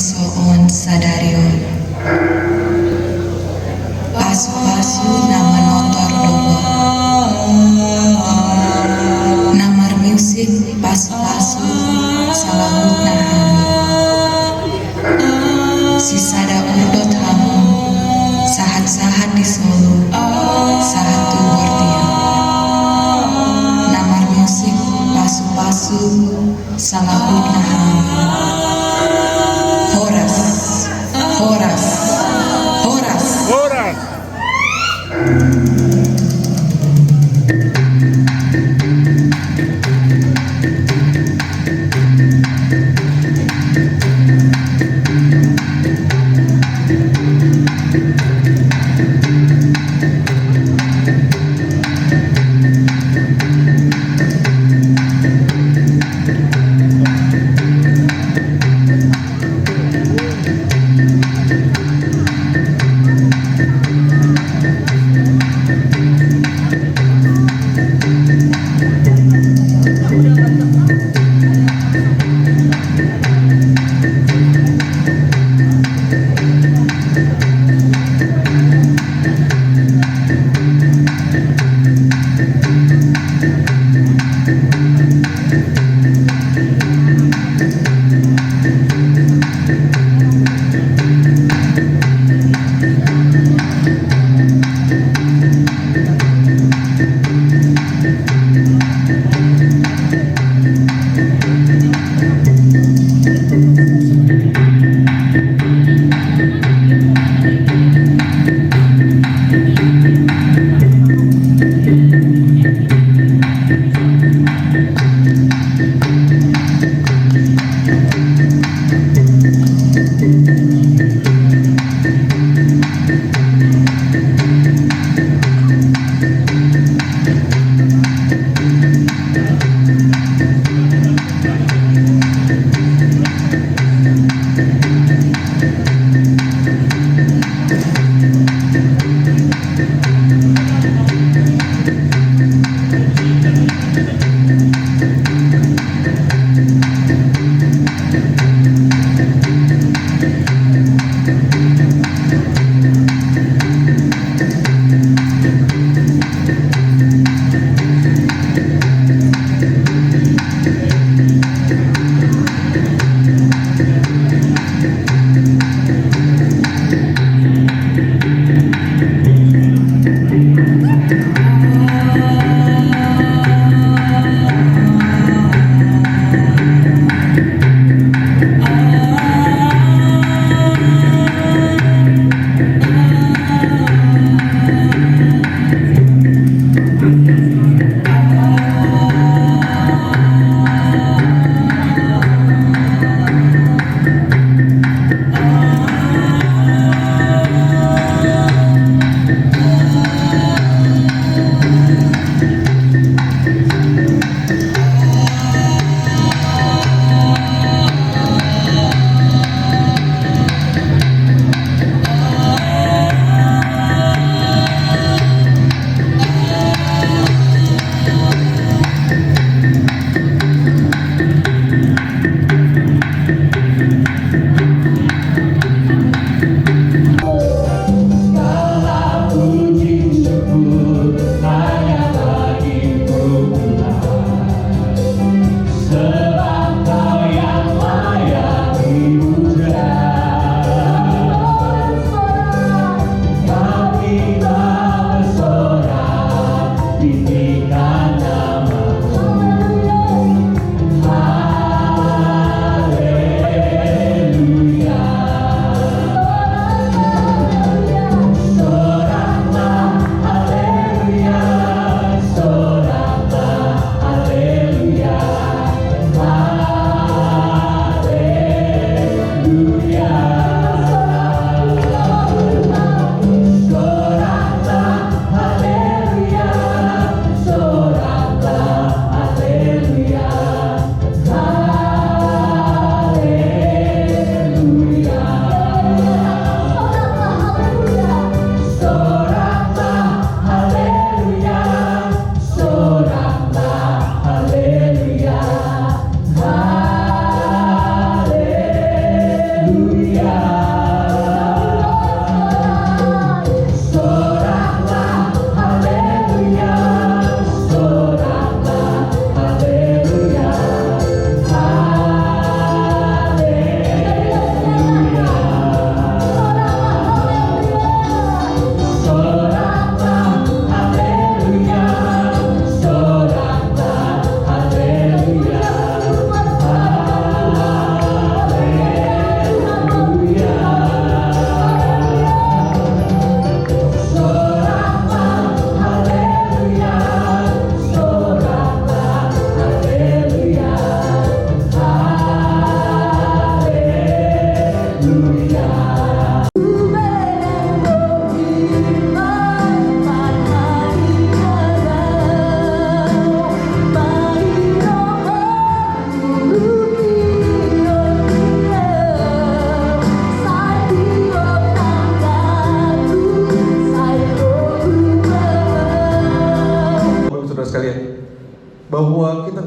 Soon sadarion pasu-pasu nama motor dobo namar musik pasu-pasu salahut nahami sisada urdot hamu sahat-sahat di Solo sahat tu bortian namar musik pasu-pasu salahut nahami Horas, Horas, Horas. Horas.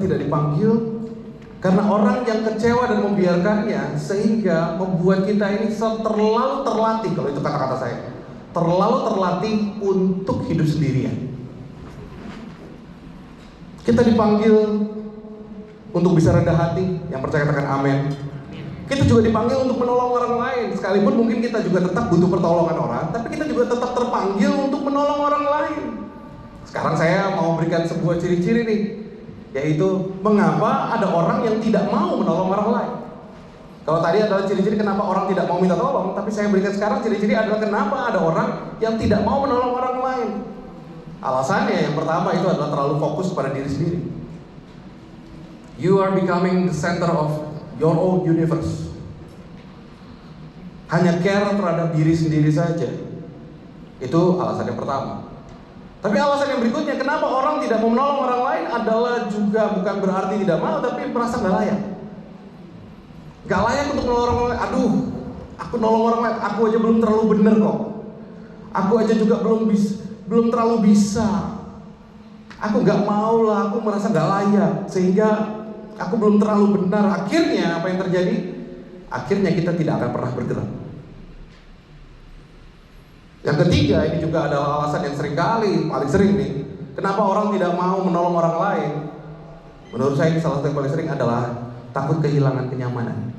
tidak dipanggil? Karena orang yang kecewa dan membiarkannya, sehingga membuat kita ini terlalu terlatih, kalau itu kata-kata saya, terlalu terlatih untuk hidup sendirian. Kita dipanggil untuk bisa rendah hati, yang percaya katakan amin. Kita juga dipanggil untuk menolong orang lain, sekalipun mungkin kita juga tetap butuh pertolongan orang, tapi kita juga tetap terpanggil untuk menolong orang lain. Sekarang saya mau berikan sebuah ciri-ciri nih, yaitu mengapa ada orang yang tidak mau menolong orang lain. Kalau tadi adalah ciri-ciri kenapa orang tidak mau minta tolong, tapi saya berikan sekarang ciri-ciri adalah kenapa ada orang yang tidak mau menolong orang lain. Alasannya yang pertama itu adalah terlalu fokus pada diri sendiri. You are becoming the center of your own universe. Hanya care terhadap diri sendiri saja. Itu alasan yang pertama. Tapi alasan yang berikutnya, kenapa orang tidak mau menolong orang lain adalah juga bukan berarti tidak mau, tapi merasa gak layak. Gak layak untuk menolong orang lain. Aduh, aku nolong orang lain, aku aja belum terlalu bener kok. Aku aja juga belum terlalu bisa. Aku gak mau lah, aku merasa gak layak, sehingga aku belum terlalu benar. Akhirnya apa yang terjadi? Akhirnya kita tidak akan pernah bergerak. Yang ketiga, ini juga adalah alasan yang paling sering nih, kenapa orang tidak mau menolong orang lain. Menurut saya ini salah satu yang paling sering adalah takut kehilangan kenyamanan.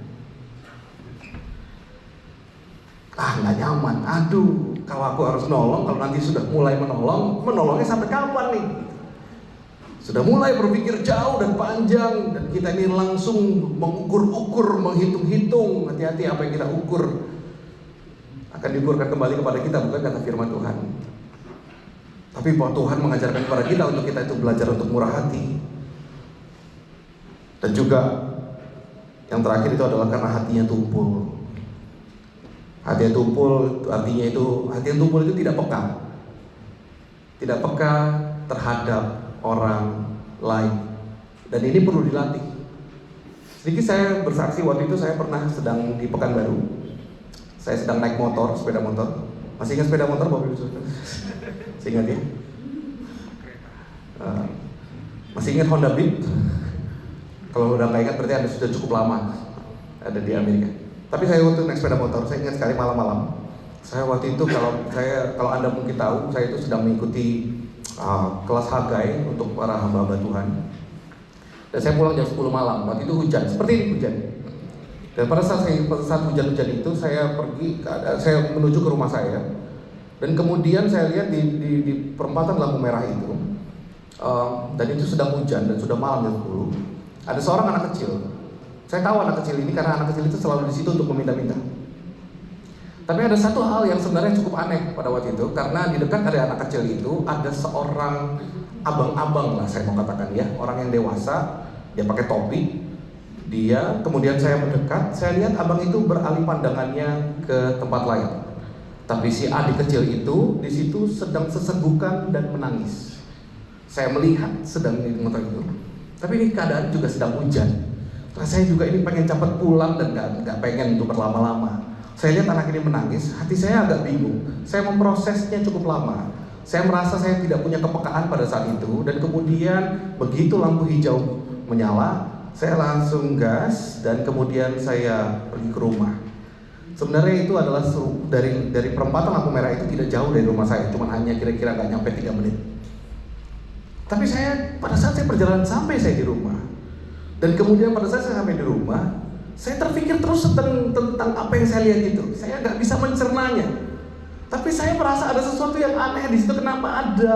Nggak nyaman. Aduh, kalau aku harus nolong, kalau nanti sudah mulai menolongnya sampai kapan nih? Sudah mulai berpikir jauh dan panjang, dan kita ini langsung mengukur-ukur, menghitung-hitung. Hati-hati apa yang kita ukur akan diukurkan kembali kepada kita, bukan kata firman Tuhan. Tapi bahwa Tuhan mengajarkan kepada kita untuk kita itu belajar untuk murah hati. Dan juga yang terakhir itu adalah karena hatinya tumpul. Hati yang tumpul artinya itu, hati yang tumpul itu tidak peka. Tidak peka terhadap orang lain. Dan ini perlu dilatih. Sedikit saya bersaksi, waktu itu saya pernah sedang di Pekanbaru. Saya sedang naik motor, sepeda motor. Masih ingat sepeda motor Bapak Ibu? Masih ingat ya? Masih ingat Honda Beat? Kalau udah nggak ingat berarti Anda sudah cukup lama ada di Amerika. Tapi saya waktu naik sepeda motor, saya ingat sekali malam-malam. Saya waktu itu kalau Anda mungkin tahu, saya itu sedang mengikuti kelas Hagai untuk para hamba-hamba Tuhan. Dan saya pulang jam 10 malam. Waktu itu hujan, seperti ini hujan. Dan pada saat hujan-hujan itu saya saya menuju ke rumah saya. Dan kemudian saya lihat di perempatan lampu merah itu, dan itu sedang hujan dan sudah malam jam 10. Ada seorang anak kecil. Saya tahu anak kecil ini karena anak kecil itu selalu di situ untuk meminta-minta. Tapi ada satu hal yang sebenarnya cukup aneh pada waktu itu, karena di dekat ada anak kecil itu ada seorang abang-abang lah saya mau katakan ya, orang yang dewasa, dia pakai topi. Dia, kemudian saya mendekat, saya lihat abang itu beralih pandangannya ke tempat lain. Tapi si adik kecil itu di situ sedang sesegukan dan menangis. Saya melihat sedang di motor itu. Tapi ini keadaan juga sedang hujan. Nah, saya juga ini pengen cepat pulang dan nggak pengen untuk berlama-lama. Saya lihat anak ini menangis, hati saya agak bingung. Saya memprosesnya cukup lama. Saya merasa saya tidak punya kepekaan pada saat itu. Dan kemudian begitu lampu hijau menyala, saya langsung gas dan kemudian saya pergi ke rumah. Sebenarnya itu adalah dari perempatan lampu merah itu tidak jauh dari rumah saya, cuma hanya kira-kira nggak nyampe 3 menit. Tapi pada saat saya perjalanan sampai saya di rumah, dan kemudian pada saat saya sampai di rumah, saya terpikir terus tentang apa yang saya lihat itu. Saya nggak bisa mencernanya. Tapi saya merasa ada sesuatu yang aneh di situ. Kenapa ada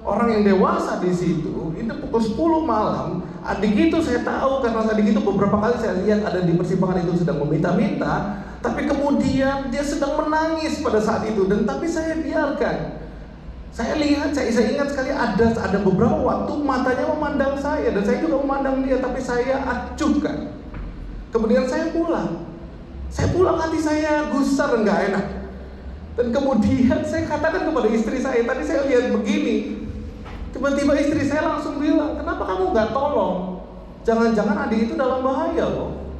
orang yang dewasa di situ? Itu pukul 10 malam. Adik itu saya tahu karena adik itu beberapa kali saya lihat ada di persimpangan itu sedang meminta-minta. Tapi kemudian dia sedang menangis pada saat itu. Dan tapi saya biarkan. Saya lihat, saya ingat sekali ada beberapa waktu matanya memandang saya dan saya juga memandang dia, tapi saya acuhkan. Kemudian saya pulang. Saya pulang, hati saya gusar dan gak enak. Dan kemudian saya katakan kepada istri saya, tadi saya lihat begini. Tiba-tiba istri saya langsung bilang, kenapa kamu gak tolong? Jangan-jangan adik itu dalam bahaya loh.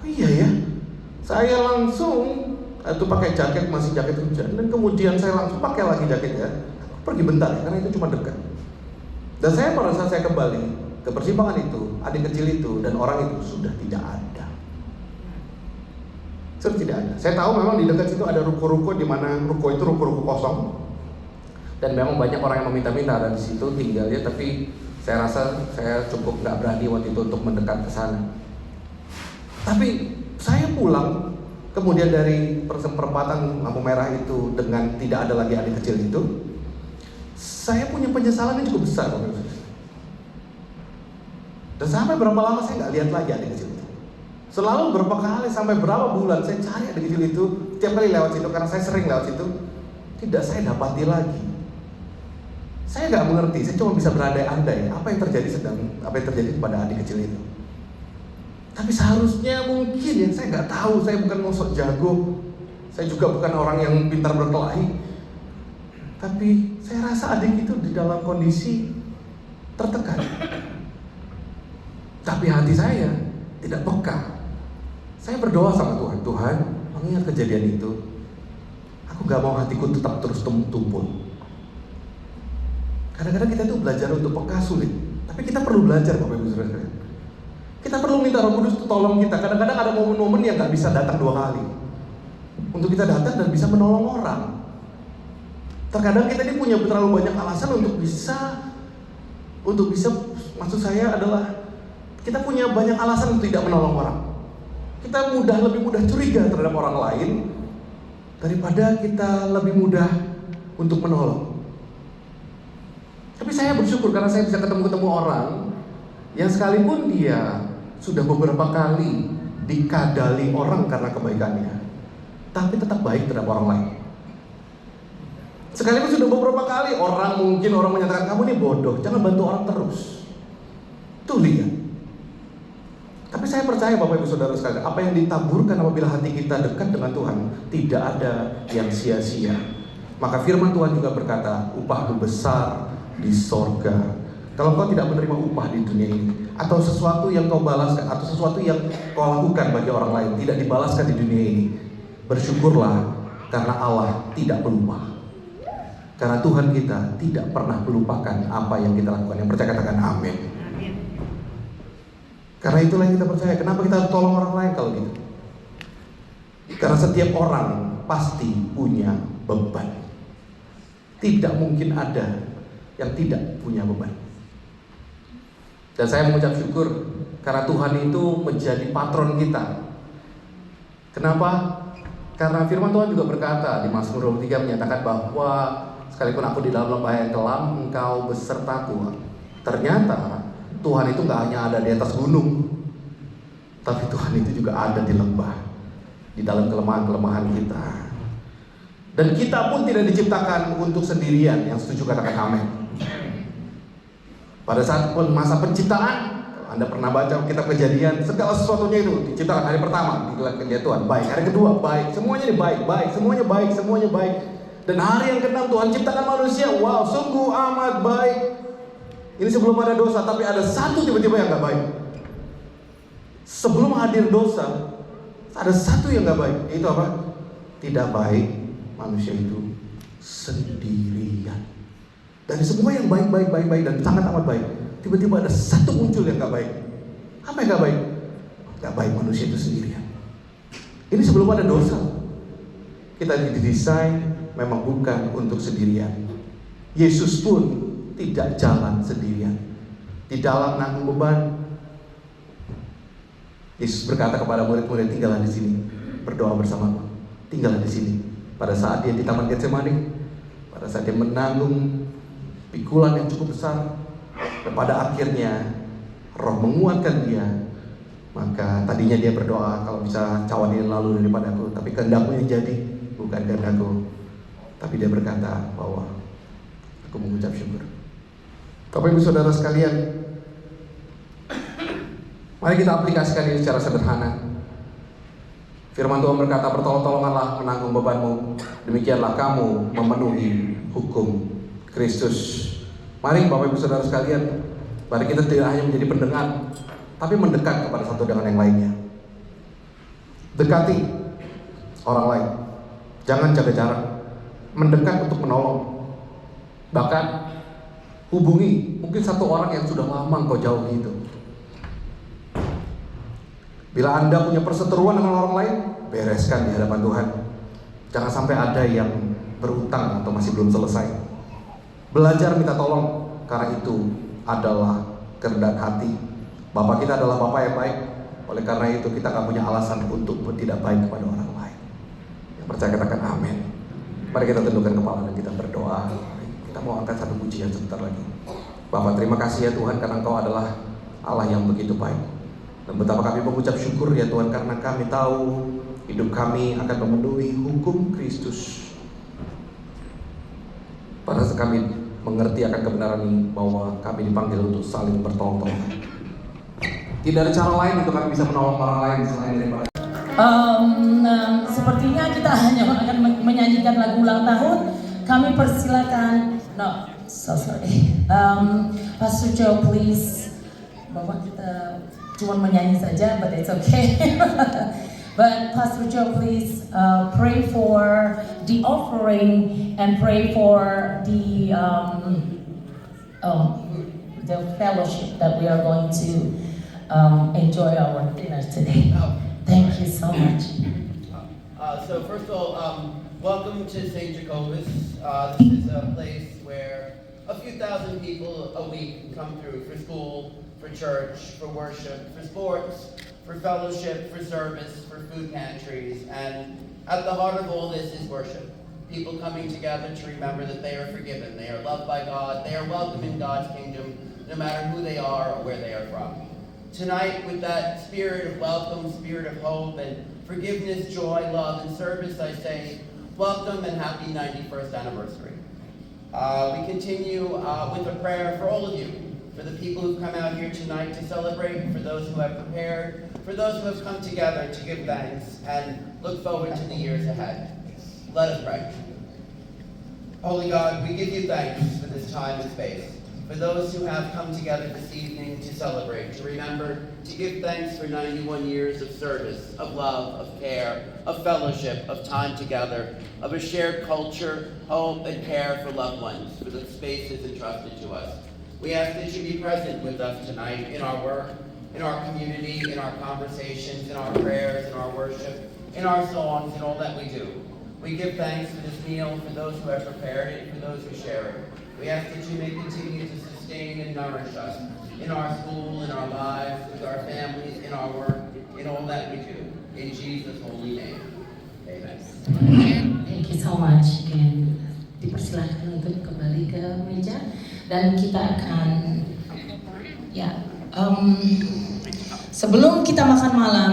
Oh iya ya. Saya langsung itu pakai jaket, masih jaket hujan, dan kemudian saya langsung pakai lagi jaketnya. Pergi bentar ya, karena itu cuma dekat. Dan saya pada saat saya kembali ke persimpangan itu, adik kecil itu dan orang itu sudah tidak ada. Sudah tidak ada. Saya tahu memang di dekat situ ada ruko-ruko, di mana ruko itu ruko-ruko kosong. Dan memang banyak orang yang meminta-minta ada di situ tinggalnya, tapi saya rasa saya cukup nggak berani waktu itu untuk mendekat ke sana. Tapi saya pulang kemudian dari perempatan lampu merah itu dengan tidak ada lagi adik kecil itu, saya punya penyesalan yang cukup besar. Dan sampai berapa lama saya nggak lihat lagi adik kecil itu. Selalu berapa kali sampai berapa bulan saya cari adik kecil itu, tiap kali lewat situ karena saya sering lewat situ, tidak saya dapati lagi. Saya nggak mengerti, saya cuma bisa berandai-andai apa yang terjadi kepada adik kecil itu. Tapi seharusnya mungkin ya, saya nggak tahu, saya bukan sok jago, saya juga bukan orang yang pintar berkelahi. Tapi saya rasa adik itu di dalam kondisi tertekan. Tapi hati saya tidak peka. Saya berdoa sama Tuhan, Tuhan, mengingat kejadian itu, aku gak mau hatiku tetap terus tumpul. Kadang-kadang kita tuh belajar untuk peka sulit, tapi kita perlu belajar, Bapak Ibu Saudara. Kita perlu minta Roh Kudus tolong kita. Kadang-kadang ada momen-momen yang gak bisa datang 2 kali untuk kita datang dan bisa menolong orang. Terkadang kita ini punya terlalu banyak alasan untuk bisa, maksud saya adalah kita punya banyak alasan untuk tidak menolong orang. Kita lebih mudah curiga terhadap orang lain daripada kita lebih mudah untuk menolong. Tapi saya bersyukur karena saya bisa ketemu orang yang sekalipun dia sudah beberapa kali dikadali orang karena kebaikannya, tapi tetap baik terhadap orang lain. Sekalipun sudah beberapa kali orang menyatakan kamu ini bodoh, jangan bantu orang terus. Tuh lihat. Tapi saya percaya Bapak Ibu Saudara sekalian, apa yang ditaburkan apabila hati kita dekat dengan Tuhan, tidak ada yang sia-sia. Maka firman Tuhan juga berkata, upahmu besar di sorga. Kalau kau tidak menerima upah di dunia ini, atau sesuatu yang kau balaskan, atau sesuatu yang kau lakukan bagi orang lain tidak dibalaskan di dunia ini, bersyukurlah karena Allah tidak melupa. Karena Tuhan kita tidak pernah melupakan apa yang kita lakukan. Yang percaya katakan amin. Karena itulah yang kita percaya. Kenapa kita harus tolong orang lain kalau gitu? Karena setiap orang pasti punya beban. Tidak mungkin ada yang tidak punya beban. Dan saya mengucap syukur karena Tuhan itu menjadi patron kita. Kenapa? Karena firman Tuhan juga berkata di Mazmur 23 menyatakan bahwa sekalipun aku di dalam lembah yang kelam, engkau besertaku. Ternyata Tuhan itu gak hanya ada di atas gunung, tapi Tuhan itu juga ada di lembah, di dalam kelemahan-kelemahan kita. Dan kita pun tidak diciptakan untuk sendirian. Yang setuju katakan amin. Pada saat masa penciptaan, kalau Anda pernah baca kitab Kejadian, segala sesuatunya itu diciptakan. Hari pertama digelar kerja Tuhan, baik. Hari kedua, baik. Semuanya baik. Semuanya baik. Dan hari yang ke-6 Tuhan ciptakan manusia. Wow, sungguh amat baik. Ini sebelum ada dosa, tapi ada satu tiba-tiba yang gak baik. Sebelum hadir dosa, ada satu yang gak baik. Itu apa? Tidak baik manusia itu sendirian. Dari semua yang baik dan sangat amat baik, tiba-tiba ada satu muncul yang gak baik. Apa yang gak baik? Gak baik manusia itu sendirian. Ini sebelum ada dosa. Kita didesain memang bukan untuk sendirian. Yesus pun tidak jalan sendirian. Di dalam nanggung beban, Yesus berkata kepada murid-murid, tinggallah di sini, berdoa bersamaku. Tinggallah di sini. Pada saat dia di Taman Getsemani, pada saat dia menanggung pikulan yang cukup besar, dan pada akhirnya Roh menguatkan dia. Maka tadinya dia berdoa, kalau bisa cawan ini lalu daripadaku, tapi kehendakmu yang jadi, bukan kehendakku. Tapi dia berkata bahwa aku mengucap syukur. Bapak Ibu Saudara sekalian, mari kita aplikasikan ini secara sederhana. Firman Tuhan berkata, bertolong-tolonganlah menanggung bebanmu, demikianlah kamu memenuhi hukum Kristus. Mari Bapak Ibu Saudara sekalian, mari kita tidak hanya menjadi pendengar, tapi mendekat kepada satu dengan yang lainnya. Dekati orang lain, jangan jaga jarak, mendekat untuk menolong. Bahkan Hubungi mungkin satu orang yang sudah lama engkau jauhi itu. Bila Anda punya perseteruan dengan orang lain, bereskan di hadapan Tuhan. Jangan sampai ada yang berutang atau masih belum selesai. Belajar minta tolong, karena itu adalah kerendahan hati. Bapak kita adalah Bapak yang baik. Oleh karena itu kita gak punya alasan untuk tidak baik kepada orang lain. Yang percaya katakan amin. Mari kita tundukkan kepala dan kita berdoa. Kita mau angkat satu pujian sebentar lagi. Bapak, terima kasih ya Tuhan, karena Engkau adalah Allah yang begitu baik. Dan betapa kami mengucap syukur ya Tuhan, karena kami tahu hidup kami akan memenuhi hukum Kristus. Pada saat kami mengerti akan kebenaran ini, bahwa kami dipanggil untuk saling bertolong-tolong. Tidak ada cara lain untuk kami bisa menolong orang lain selain daripada sepertinya kita hanya akan menyanyikan lagu ulang tahun. Kami persilakan, Pastor Joe, please. Bapak kita cuma menyanyi saja, but it's okay. But Pastor Joe, please pray for the offering and pray for the fellowship that we are going to enjoy our dinner today. Thank you so much. So first of all, welcome to St. Jacobus. This is a place where a few thousand people a week come through for school, for church, for worship, for sports, for fellowship, for service, for food pantries. And at the heart of all this is worship. People coming together to remember that they are forgiven, they are loved by God, they are welcome in God's kingdom, no matter who they are or where they are from. Tonight, with that spirit of welcome, spirit of hope, and forgiveness, joy, love, and service, I say, welcome and happy 91st anniversary. We continue with a prayer for all of you, for the people who've come out here tonight to celebrate, for those who have prepared, for those who have come together to give thanks and look forward to the years ahead. Let us pray. Holy God, we give you thanks for this time and space, for those who have come together this evening to celebrate, to remember, to give thanks for 91 years of service, of love, of care, of fellowship, of time together, of a shared culture, hope, and care for loved ones, for the spaces entrusted to us. We ask that you be present with us tonight in our work, in our community, in our conversations, in our prayers, in our worship, in our songs, in all that we do. We give thanks for this meal, for those who have prepared it, and for those who share it. We ask that you may continue to sustain and nourish us in our school, in our lives, with our families, in our work, in all that we do. In Jesus' holy name. Amen. Thank you so much. And dipersilakan untuk kembali ke meja dan kita akan sebelum kita makan malam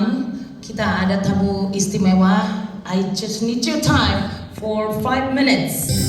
kita ada tamu istimewa. I just need your time for 5 minutes.